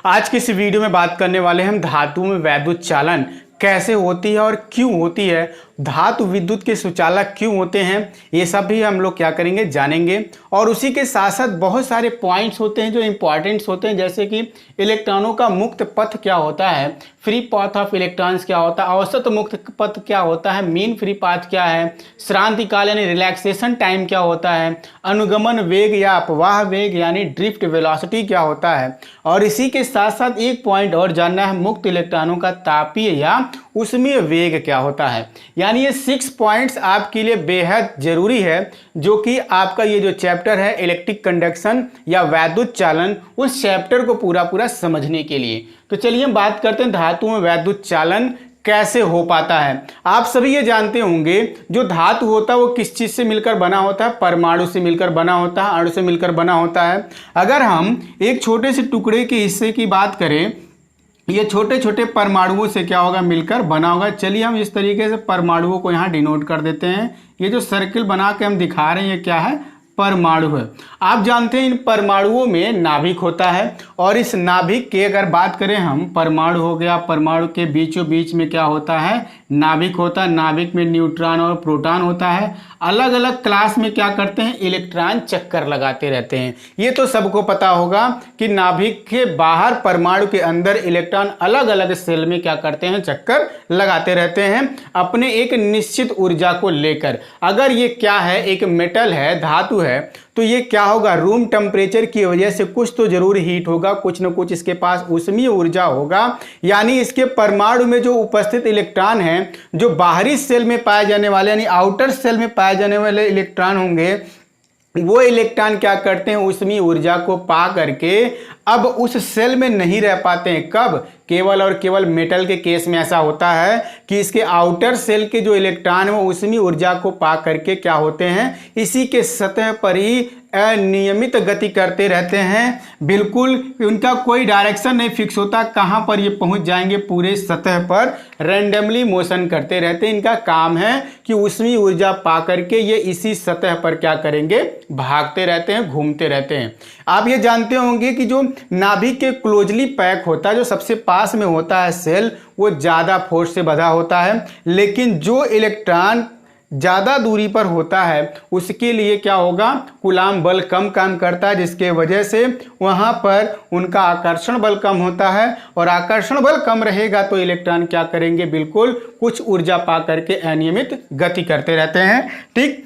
आज की इस वीडियो में बात करने वाले हैं हम धातु में वैद्युत चालन कैसे होती है और क्यों होती है, धातु विद्युत के सुचालक क्यों होते हैं, ये सब भी हम लोग क्या करेंगे जानेंगे। और उसी के साथ साथ बहुत सारे पॉइंट्स होते हैं जो इंपॉर्टेंट्स होते हैं, जैसे कि इलेक्ट्रॉनों का मुक्त पथ क्या होता है, फ्री पाथ ऑफ इलेक्ट्रॉन्स क्या होता है, औसत मुक्त पथ क्या होता है, मीन फ्री पाथ क्या है, श्रांति काल यानी रिलैक्सेशन टाइम क्या होता है, अनुगमन वेग या अपवाह वेग यानी ड्रिफ्ट वेलोसिटी क्या होता है। और इसी के साथ साथ एक पॉइंट और जानना है, मुक्त इलेक्ट्रॉनों का तापीय या उष्मीय वेग क्या होता है। यानी ये 6 पॉइंट्स आपके लिए बेहद जरूरी है, जो कि आपका ये जो चैप्टर है इलेक्ट्रिक कंडक्शन या वैद्युत चालन, उस चैप्टर को पूरा समझने के लिए। तो चलिए हम बात करते हैं धातु में वैद्युत चालन कैसे हो पाता है। आप सभी ये जानते होंगे जो धातु होता है वो किस चीज से मिलकर बना होता है, परमाणु से मिलकर बना होता है, अणु से मिलकर बना होता है। अगर हम एक छोटे से टुकड़े के हिस्से की बात करें, ये छोटे छोटे परमाणुओं से क्या होगा, मिलकर बना होगा। चलिए हम इस तरीके से परमाणुओं को यहाँ डिनोट कर देते हैं। ये जो सर्किल बना के हम दिखा रहे हैं ये क्या है, परमाणु है। आप जानते हैं इन परमाणुओं में नाभिक होता है, और इस नाभिक के अगर बात करें हम, परमाणु हो गया, परमाणु के बीचों बीच में क्या होता है, नाभिक होता है। नाभिक में न्यूट्रॉन और प्रोटॉन होता है। अलग अलग क्लास में क्या करते हैं, इलेक्ट्रॉन चक्कर लगाते रहते हैं। ये तो सबको पता होगा कि नाभिक के बाहर परमाणु के अंदर इलेक्ट्रॉन अलग अलग सेल में क्या करते हैं, चक्कर लगाते रहते हैं अपने एक निश्चित ऊर्जा को लेकर। अगर ये क्या है, एक मेटल है, धातु है, तो ये क्या होगा, रूम टेम्परेचर की वजह से कुछ तो जरूर हीट होगा, कुछ न कुछ इसके पास ऊष्मीय ऊर्जा होगा। यानी इसके परमाणु में जो उपस्थित इलेक्ट्रॉन हैं, जो बाहरी सेल में पाए जाने वाले यानी आउटर सेल में पाए जाने वाले इलेक्ट्रॉन होंगे, वो इलेक्ट्रॉन क्या करते हैं, ऊष्मीय ऊर्जा को पा करके अब उस सेल में नहीं रह पाते हैं। कब, केवल और केवल मेटल के केस में ऐसा होता है कि इसके आउटर सेल के जो इलेक्ट्रॉन है वो ऊष्मीय ऊर्जा को पा करके क्या होते हैं, इसी के सतह पर ही अनियमित गति करते रहते हैं। बिल्कुल उनका कोई डायरेक्शन नहीं फिक्स होता, कहाँ पर ये पहुंच जाएंगे, पूरे सतह पर रैंडमली मोशन करते रहते हैं। इनका काम है कि ऊष्मीय ऊर्जा पा करके ये इसी सतह पर क्या करेंगे, भागते रहते हैं, घूमते रहते हैं। आप ये जानते होंगे कि जो नाभिक के क्लोजली पैक होता है, जो सबसे पास में होता है सेल, वो ज़्यादा फोर्स से बंधा होता है। लेकिन जो इलेक्ट्रॉन ज़्यादा दूरी पर होता है उसके लिए क्या होगा, कूलाम बल कम काम करता है, जिसके वजह से वहाँ पर उनका आकर्षण बल कम होता है। और आकर्षण बल कम रहेगा तो इलेक्ट्रॉन क्या करेंगे, बिल्कुल कुछ ऊर्जा पा करके अनियमित गति करते रहते हैं। ठीक,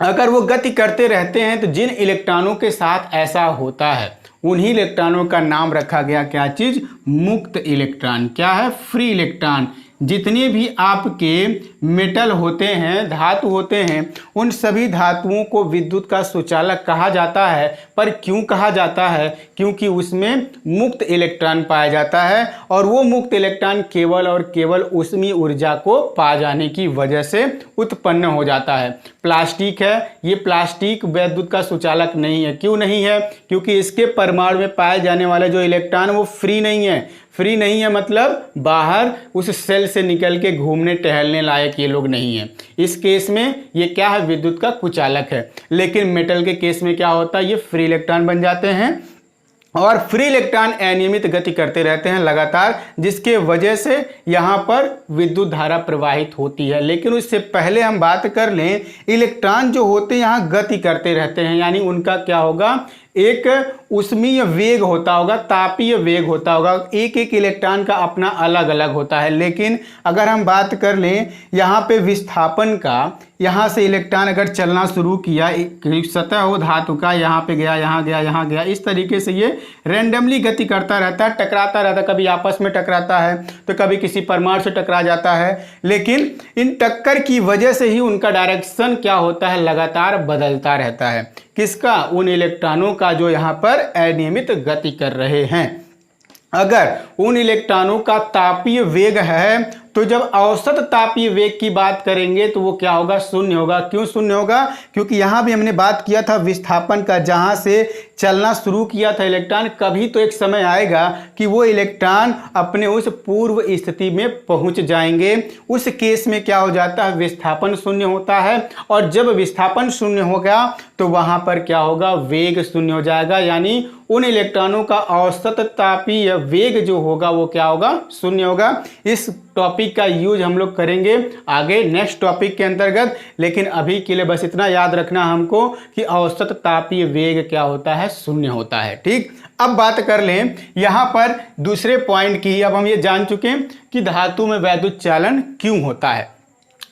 अगर वो गति करते रहते हैं तो जिन इलेक्ट्रॉनों के साथ ऐसा होता है उन्हीं इलेक्ट्रॉनों का नाम रखा गया क्या चीज, मुक्त इलेक्ट्रॉन। क्या है, फ्री इलेक्ट्रॉन। जितने भी आपके मेटल होते हैं, धातु होते हैं, उन सभी धातुओं को विद्युत का सुचालक कहा जाता है। पर क्यों कहा जाता है, क्योंकि उसमें मुक्त इलेक्ट्रॉन पाया जाता है, और वो मुक्त इलेक्ट्रॉन केवल और केवल ऊष्मीय ऊर्जा को पा जाने की वजह से उत्पन्न हो जाता है। प्लास्टिक है, ये प्लास्टिक विद्युत का सुचालक नहीं है। क्यों नहीं है, क्योंकि इसके परमाणु में पाए जाने वाले जो इलेक्ट्रॉन वो फ्री नहीं है। फ्री नहीं है मतलब बाहर उस सेल से निकल के घूमने टहलने लायक ये लोग नहीं है। इस केस में ये क्या है, विद्युत का कुचालक है। लेकिन मेटल के केस में क्या होता है, ये फ्री इलेक्ट्रॉन बन जाते हैं, और फ्री इलेक्ट्रॉन अनियमित गति करते रहते हैं लगातार, जिसके वजह से यहाँ पर विद्युत धारा प्रवाहित होती है। लेकिन उससे पहले हम बात कर लें, इलेक्ट्रॉन जो होते हैं यहाँ गति करते रहते हैं, यानी उनका क्या होगा, एक ऊष्मीय वेग होता होगा, तापीय वेग होता होगा। एक एक इलेक्ट्रॉन का अपना अलग अलग होता है। लेकिन अगर हम बात कर लें यहाँ पे विस्थापन का, यहाँ से इलेक्ट्रॉन अगर चलना शुरू किया, सतह हो धातु का, यहाँ पे गया, यहाँ गया, यहाँ गया, इस तरीके से ये रैंडमली गति करता रहता है, टकराता रहता है। कभी आपस में टकराता है तो कभी किसी परमाणु से टकरा जाता है। लेकिन इन टक्कर की वजह से ही उनका डायरेक्शन क्या होता है, लगातार बदलता रहता है। किसका, उन इलेक्ट्रॉनों का जो यहाँ पर अनियमित गति कर रहे हैं। अगर उन इलेक्ट्रॉनों का तापीय वेग है तो जब औसत तापीय वेग की बात करेंगे तो वो क्या होगा, शून्य होगा। क्यों शून्य होगा, क्योंकि यहाँ भी हमने बात किया था विस्थापन का, जहाँ से चलना शुरू किया था इलेक्ट्रॉन, कभी तो एक समय आएगा कि वो इलेक्ट्रॉन अपने उस पूर्व स्थिति में पहुँच जाएंगे। उस केस में क्या हो जाता है, विस्थापन शून्य होता है। और जब विस्थापन शून्य होगा तो वहाँ पर क्या होगा, वेग शून्य हो जाएगा, यानी उन इलेक्ट्रॉनों का औसत तापीय वेग जो होगा वो क्या होगा, शून्य होगा। इस टॉपिक का यूज हम लोग करेंगे आगे नेक्स्ट टॉपिक के अंतर्गत, लेकिन अभी के लिए बस इतना याद रखना हमको कि औसत तापीय वेग क्या होता है, शून्य होता है। ठीक, अब बात कर लें यहाँ पर दूसरे पॉइंट की। अब हम ये जान चुके हैं कि धातु में वैद्युत चालन क्यों होता है।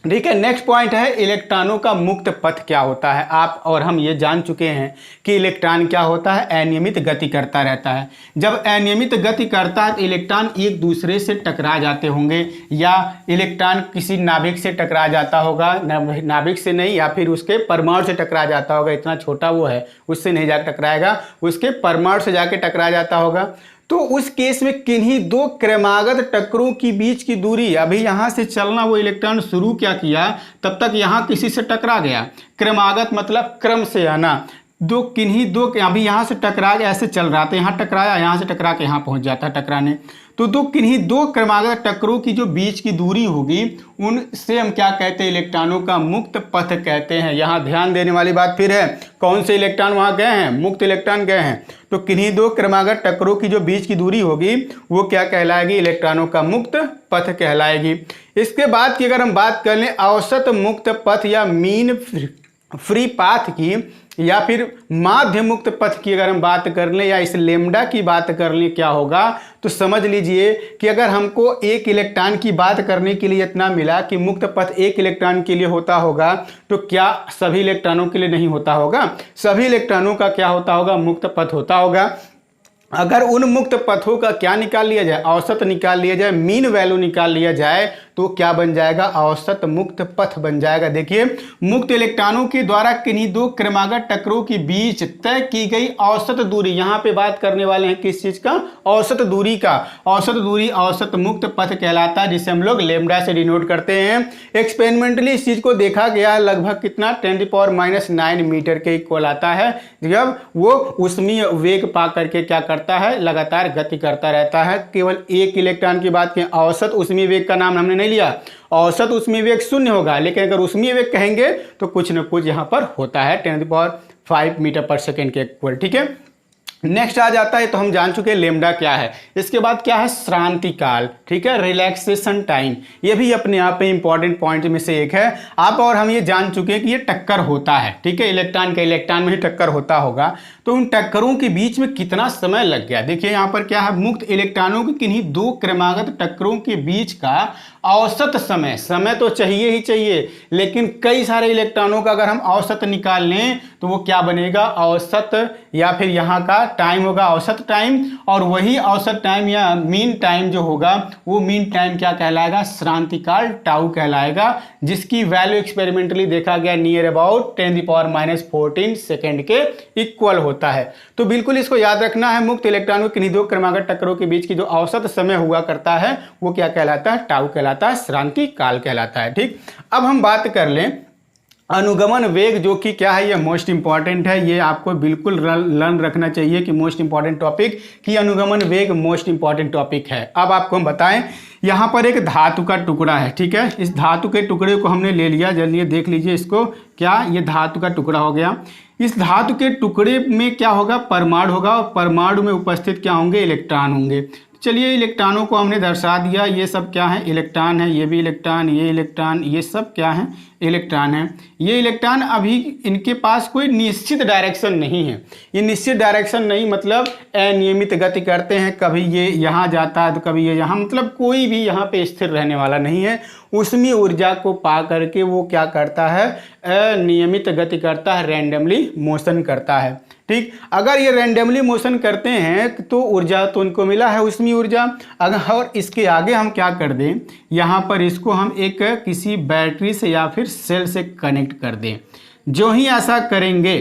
ठीक है, नेक्स्ट पॉइंट है इलेक्ट्रॉनों का मुक्त पथ क्या होता है। आप और हम ये जान चुके हैं कि इलेक्ट्रॉन क्या होता है, अनियमित गति करता रहता है। जब अनियमित गति करता है तो इलेक्ट्रॉन एक दूसरे से टकरा जाते होंगे, या इलेक्ट्रॉन किसी नाभिक से टकरा जाता होगा, नाभिक से नहीं, या फिर उसके परमाणु से टकरा जाता होगा। इतना छोटा वो है, उससे नहीं जाकर टकराएगा, उसके परमाणु से जाके टकरा जाता होगा। तो उस केस में किन्हीं दो क्रमागत टक्करों की बीच की दूरी, अभी यहाँ से चलना वो इलेक्ट्रॉन शुरू क्या किया, तब तक यहाँ किसी से टकरा गया। क्रमागत मतलब क्रम से आना। किन्हीं दो अभी यहाँ से टकरा के ऐसे चल रहा था, यहाँ टकराया, यहाँ से टकरा के यहाँ पहुँच जाता है टकराने। तो किन्हीं दो क्रमागत टक्करों की जो बीच की दूरी होगी उनसे हम क्या कहते हैं, इलेक्ट्रॉनों का मुक्त पथ कहते हैं। यहाँ ध्यान देने वाली बात फिर है, कौन से इलेक्ट्रॉन वहाँ गए हैं, मुक्त इलेक्ट्रॉन गए हैं। तो किन्हीं दो क्रमागत टक्करों की जो बीच की दूरी होगी वो क्या कहलाएगी, इलेक्ट्रॉनों का मुक्त पथ कहलाएगी। इसके बाद की अगर हम बात कर लें औसत मुक्त पथ या मीन फ्री पाथ की, या फिर माध्य मुक्त पथ की अगर हम बात कर लें, या इस लेमडा की बात कर लें, क्या होगा तो समझ लीजिए कि अगर हमको एक इलेक्ट्रॉन की बात करने के लिए इतना मिला कि मुक्त पथ एक इलेक्ट्रॉन के लिए होता होगा, तो क्या सभी इलेक्ट्रॉनों के लिए नहीं होता होगा? सभी इलेक्ट्रॉनों का क्या होता होगा, मुक्त पथ होता होगा। अगर उन मुक्त पथों का क्या निकाल लिया जाए, औसत निकाल लिया जाए, मीन वैल्यू निकाल लिया जाए, तो क्या बन जाएगा, औसत मुक्त पथ बन जाएगा। देखिए, मुक्त इलेक्ट्रॉनों के द्वारा किन्हीं दो क्रमागत टक्करों के बीच तय की गई औसत दूरी, यहाँ पे बात करने वाले हैं किस चीज का, औसत दूरी का। औसत दूरी औसत मुक्त पथ कहलाता है, जिसे हम लोग लेमडा से डिनोट करते हैं। एक्सपेरिमेंटली इस चीज को देखा गया है, लगभग कितना 10⁻⁹ मीटर के इक्वल आता है, जब वो ऊष्मीय वेग पा करके क्या करता है, लगातार गति करता रहता है। केवल एक इलेक्ट्रॉन की बात करें, औसत ऊष्मीय वेग का नाम हमने नहीं लिया, औसत ऊष्मीय वेग शून्य होगा, लेकिन अगर ऊष्मीय वेग कहेंगे तो कुछ न कुछ यहाँ पर होता है 10⁵ मीटर/सेकंड के इक्वल। ठीक है, नेक्स्ट आ जाता है, तो हम जान चुके हैं लेमडा क्या है। इसके बाद क्या है, श्रांति काल। ठीक है, रिलैक्सेशन टाइम, ये भी अपने आप में इंपॉर्टेंट पॉइंट में से एक है। आप और हम ये जान चुके हैं कि ये टक्कर होता है। ठीक है, इलेक्ट्रॉन का इलेक्ट्रॉन में ही टक्कर होता होगा, तो उन टक्करों के बीच में कितना समय लग गया। देखिए यहाँ पर क्या है, मुक्त इलेक्ट्रॉनों की किन्हीं दो क्रमागत टक्करों के बीच का औसत समय तो चाहिए ही चाहिए, लेकिन कई सारे इलेक्ट्रॉनों का अगर हम औसत निकाल लें तो वो क्या बनेगा, औसत, या फिर यहाँ का टाइम होगा औसत टाइम, और वही औसत टाइम या मीन टाइम जो होगा वो मीन टाइम क्या कहलाएगा, श्रांति काल टाउ कहलाएगा, जिसकी वैल्यू एक्सपेरिमेंटली देखा गया नियर अबाउट 10⁻⁴ सेकेंड के इक्वल होता है। तो बिल्कुल इसको याद रखना है, मुक्त इलेक्ट्रॉनों किन्हीं दो क्रमागत टक्करों के बीच की जो औसत समय हुआ करता है वो क्या कहलाता है, टाउ कहलाता है, श्रांति काल कहलाता है। ठीक, अब हम बात कर लें अनुगमन वेग, जो कि क्या है, ये मोस्ट इंपॉर्टेंट है। ये आपको बिल्कुल लर्न रखना चाहिए कि मोस्ट इंपॉर्टेंट टॉपिक, कि अनुगमन वेग मोस्ट इंपॉर्टेंट टॉपिक है। अब आपको हम बताएं, यहाँ पर एक धातु का टुकड़ा है। ठीक है, इस धातु के टुकड़े को हमने ले लिया, जल्दी देख लीजिए इसको, क्या ये धातु का टुकड़ा हो गया। इस धातु के टुकड़े में क्या होगा, परमाणु होगा, और परमाणु में उपस्थित क्या होंगे, इलेक्ट्रॉन होंगे। चलिए इलेक्ट्रॉनों को हमने दर्शा दिया, ये सब क्या है, इलेक्ट्रॉन है, ये भी इलेक्ट्रॉन, ये इलेक्ट्रॉन, ये सब क्या है, इलेक्ट्रॉन है। ये इलेक्ट्रॉन अभी इनके पास कोई निश्चित डायरेक्शन नहीं है। ये निश्चित डायरेक्शन नहीं मतलब अनियमित गति करते हैं, कभी ये यहाँ जाता है तो कभी ये यहाँ, मतलब कोई भी यहाँ पे स्थिर रहने वाला नहीं है। उसमें ऊर्जा को पा करके वो क्या करता है, अनियमित गति करता है, रैंडमली मोशन करता है। ठीक, अगर ये रैंडमली मोशन करते हैं तो ऊर्जा तो उनको मिला है, उसमें ऊर्जा। अगर और इसके आगे हम क्या कर दें, यहाँ पर इसको हम एक किसी बैटरी से या फिर सेल से कनेक्ट कर दें। जो ही ऐसा करेंगे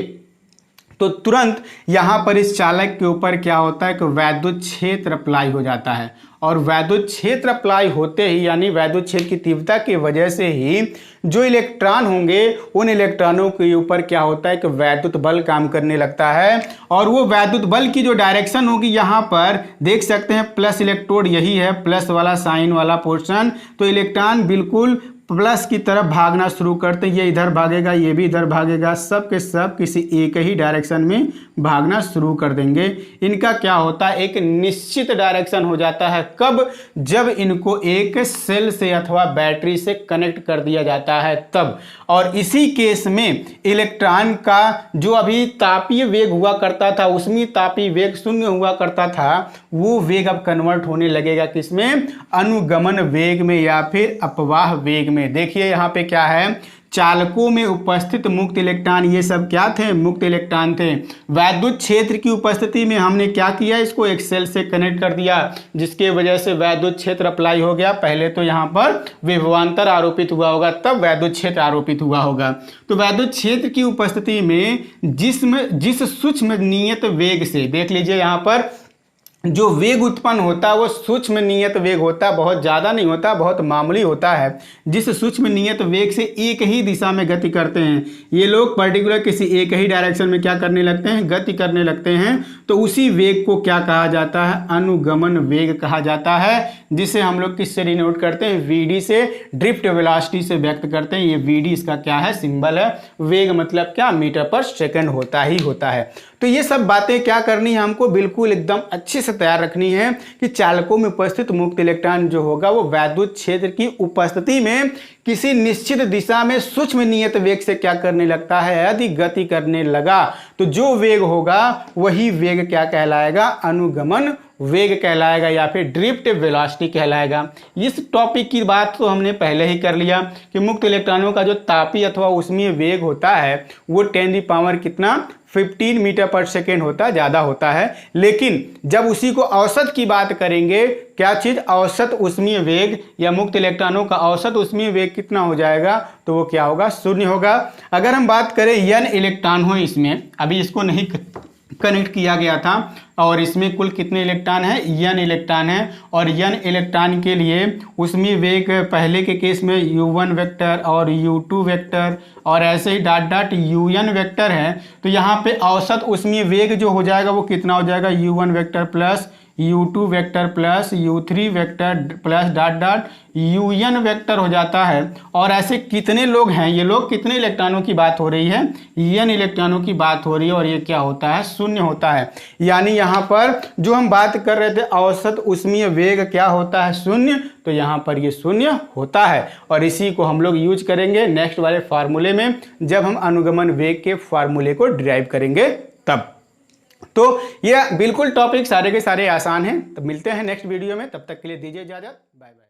तो तुरंत यहाँ पर इस चालक के ऊपर क्या होता है कि वैद्युत क्षेत्र अप्लाई हो जाता है, और वैद्युत क्षेत्र अप्लाई होते ही, यानी वैद्युत क्षेत्र की तीव्रता की वजह से ही जो इलेक्ट्रॉन होंगे उन इलेक्ट्रॉनों के ऊपर क्या होता है कि वैद्युत बल काम करने लगता है। और वो वैद्युत बल की जो डायरेक्शन होगी, यहाँ पर देख सकते हैं प्लस इलेक्ट्रोड यही है, प्लस वाला साइन वाला पोर्शन, तो इलेक्ट्रॉन बिल्कुल प्लस की तरफ भागना शुरू करते हैं। ये इधर भागेगा, ये भी इधर भागेगा, सब के सब किसी एक ही डायरेक्शन में भागना शुरू कर देंगे। इनका क्या होता है, एक निश्चित डायरेक्शन हो जाता है। कब? जब इनको एक सेल से अथवा बैटरी से कनेक्ट कर दिया जाता है तब। और इसी केस में इलेक्ट्रॉन का जो अभी तापीय वेग हुआ करता था, उसमें तापीय वेग 0 हुआ करता था, वो वेग अब कन्वर्ट होने लगेगा किसमें? अनुगमन वेग में या फिर अपवाह वेग में। देखिए यहाँ पे क्या है, चालकों में उपस्थित मुक्त इलेक्ट्रॉन, ये सब क्या थे? मुक्त इलेक्ट्रॉन थे। वैद्युत क्षेत्र की उपस्थिति में हमने क्या किया, इसको एक सेल से कनेक्ट कर दिया, जिसके वजह से वैद्युत क्षेत्र अप्लाई हो गया। पहले तो यहाँ पर विभवांतर आरोपित हुआ होगा, तब वैद्युत क्षेत्र आरोपित हुआ होगा। तो वैद्युत क्षेत्र की उपस्थिति में जिस सूक्ष्म नियत वेग से, देख लीजिए यहाँ पर जो वेग उत्पन्न होता है वो सूक्ष्म नियत वेग होता है, बहुत ज़्यादा नहीं होता, बहुत मामूली होता है। जिस सूक्ष्म नियत वेग से एक ही दिशा में गति करते हैं, ये लोग पर्टिकुलर किसी एक ही डायरेक्शन में क्या करने लगते हैं? गति करने लगते हैं। तो उसी वेग को क्या कहा जाता है? अनुगमन वेग कहा जाता है, जिसे हम लोग किससे डिनोट करते हैं? वीडी से, ड्रिफ्ट वेलोसिटी से व्यक्त करते हैं। ये वीडी इसका क्या है? सिंबल है। वेग मतलब क्या? मीटर पर सेकंड होता ही होता है। तो ये सब बातें क्या करनी है हमको? बिल्कुल एकदम अच्छे से तैयार रखनी है कि चालकों में उपस्थित मुक्त इलेक्ट्रॉन जो होगा वो वैद्युत क्षेत्र की उपस्थिति में किसी निश्चित दिशा में सूक्ष्म नियत वेग से क्या करने लगता है? यदि गति करने लगा तो जो वेग होगा वही वेग क्या कहलाएगा? अनुगमन वेग कहलाएगा या फिर ड्रिफ्ट वेलोसिटी कहलाएगा। इस टॉपिक की बात तो हमने पहले ही कर लिया कि मुक्त इलेक्ट्रॉनों का जो तापीय अथवा ऊष्मीय वेग होता है वो 10 कितना 15 मीटर पर सेकेंड होता है, ज़्यादा होता है। लेकिन जब उसी को औसत की बात करेंगे, क्या चीज़? औसत ऊष्मीय वेग या मुक्त इलेक्ट्रॉनों का औसत ऊष्मीय वेग कितना हो जाएगा? तो वो क्या होगा? 0 होगा। अगर हम बात करें n इलेक्ट्रॉन हो इसमें, अभी इसको नहीं कनेक्ट किया गया था, और इसमें कुल कितने इलेक्ट्रॉन है? n इलेक्ट्रॉन है। और n इलेक्ट्रॉन के लिए उसमें वेग पहले के केस में u1 वेक्टर और u2 वेक्टर और ऐसे ही डॉट डॉट un वेक्टर है। तो यहाँ पे औसत उसमें वेग जो हो जाएगा वो कितना हो जाएगा? u1 vector plus u2 vector plus u3 vector plus dot dot un vector हो जाता है। और ऐसे कितने लोग हैं? ये लोग कितने इलेक्ट्रॉनों की बात हो रही है? n इलेक्ट्रॉनों की बात हो रही है, और ये क्या होता है? 0 होता है। यानी यहाँ पर जो हम बात कर रहे थे औसत ऊष्मीय वेग क्या होता है? 0। तो यहाँ पर ये 0 होता है, और इसी को हम लोग यूज करेंगे नेक्स्ट वाले फार्मूले में, जब हम अनुगमन वेग के फार्मूले को डिराइव करेंगे तब। तो ये बिल्कुल टॉपिक सारे के सारे आसान हैं। तब मिलते हैं नेक्स्ट वीडियो में, तब तक के लिए दीजिए इजाजत, बाय बाय।